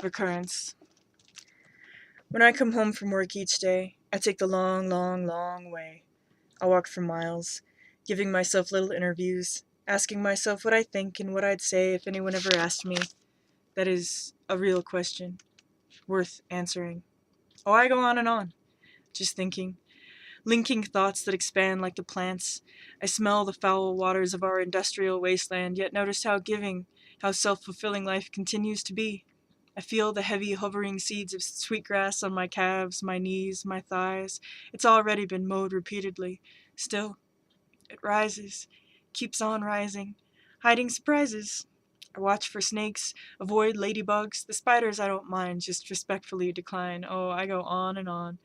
Recurrence. When I come home from work each day, I take the long, long, long way. I walk for miles, giving myself little interviews, asking myself what I think and what I'd say if anyone ever asked me. That is a real question, worth answering. Oh, I go on, just thinking, linking thoughts that expand like the plants. I smell the foul waters of our industrial wasteland, yet notice how giving, how self-fulfilling life continues to be. I feel the heavy hovering seeds of sweetgrass on my calves, my knees, my thighs. It's already been mowed repeatedly. Still, it rises, keeps on rising, hiding surprises. I watch for snakes, avoid ladybugs. The spiders I don't mind, just respectfully decline. Oh, I go on and on.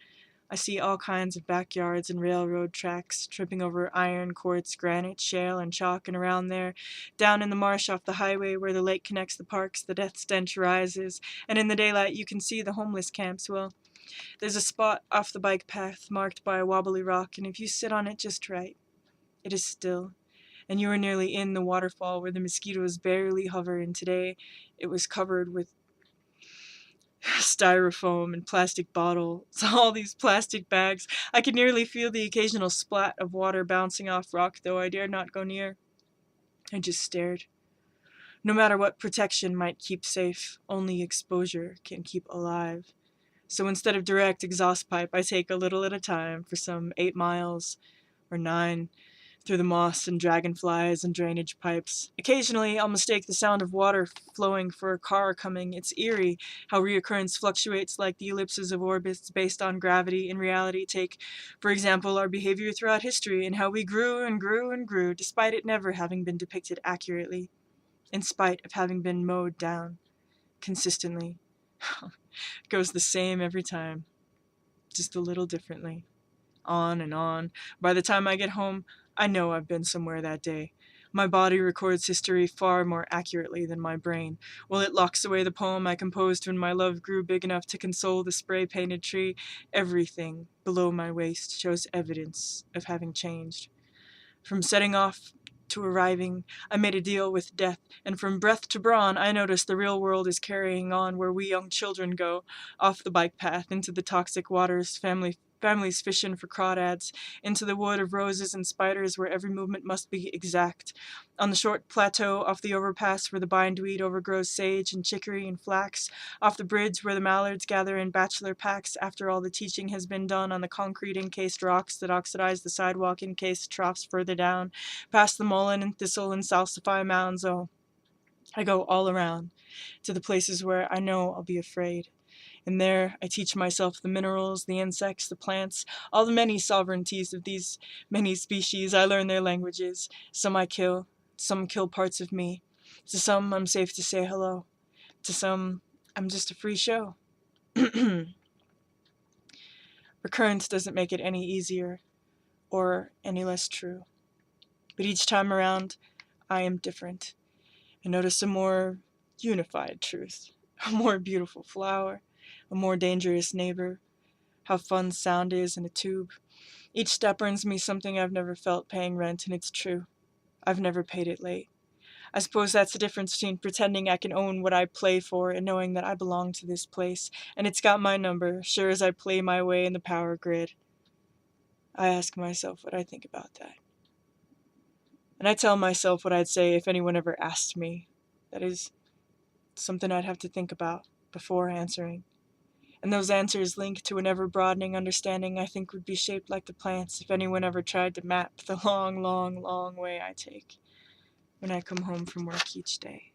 I see all kinds of backyards and railroad tracks, tripping over iron, quartz, granite, shale, and chalk, and around there, down in the marsh off the highway where the lake connects the parks, the death stench rises, and in the daylight you can see the homeless camps. Well, there's a spot off the bike path marked by a wobbly rock, and if you sit on it just right, it is still, and you are nearly in the waterfall where the mosquitoes barely hover, and today it was covered with styrofoam and plastic bottles, all these plastic bags. I could nearly feel the occasional splat of water bouncing off rock, though I dared not go near. I just stared. No matter what protection might keep safe, only exposure can keep alive. So instead of direct exhaust pipe, I take a little at a time for some 8 miles, or 9, through the moss and dragonflies and drainage pipes. Occasionally, I'll mistake the sound of water flowing for a car coming. It's eerie how reoccurrence fluctuates like the ellipses of orbits based on gravity. In reality, take, for example, our behavior throughout history and how we grew and grew and grew, despite it never having been depicted accurately, in spite of having been mowed down consistently. It goes the same every time, just a little differently. On and on. By the time I get home, I know I've been somewhere that day. My body records history far more accurately than my brain. While it locks away the poem I composed when my love grew big enough to console the spray-painted tree, everything below my waist shows evidence of having changed. From setting off to arriving, I made a deal with death, and from breath to brawn, I notice the real world is carrying on where we young children go, off the bike path, into the toxic waters, families fishing for crawdads, into the wood of roses and spiders where every movement must be exact, on the short plateau off the overpass where the bindweed overgrows sage and chicory and flax, off the bridge where the mallards gather in bachelor packs after all the teaching has been done on the concrete-encased rocks that oxidize the sidewalk-encased troughs further down, past the mullein and thistle and salsify mounds. Oh, I go all around, to the places where I know I'll be afraid. And there I teach myself the minerals, the insects, the plants, all the many sovereignties of these many species. I learn their languages. Some I kill, some kill parts of me. To some I'm safe to say hello. To some I'm just a free show. Recurrence doesn't make it any easier or any less true. But each time around, I am different. I notice a more unified truth, a more beautiful flower, a more dangerous neighbor, how fun sound is in a tube. Each step earns me something I've never felt paying rent, and it's true. I've never paid it late. I suppose that's the difference between pretending I can own what I play for and knowing that I belong to this place, and it's got my number, sure as I play my way in the power grid. I ask myself what I think about that. And I tell myself what I'd say if anyone ever asked me. That is something I'd have to think about before answering. And those answers link to an ever-broadening understanding I think would be shaped like the plants if anyone ever tried to map the long, long, long way I take when I come home from work each day.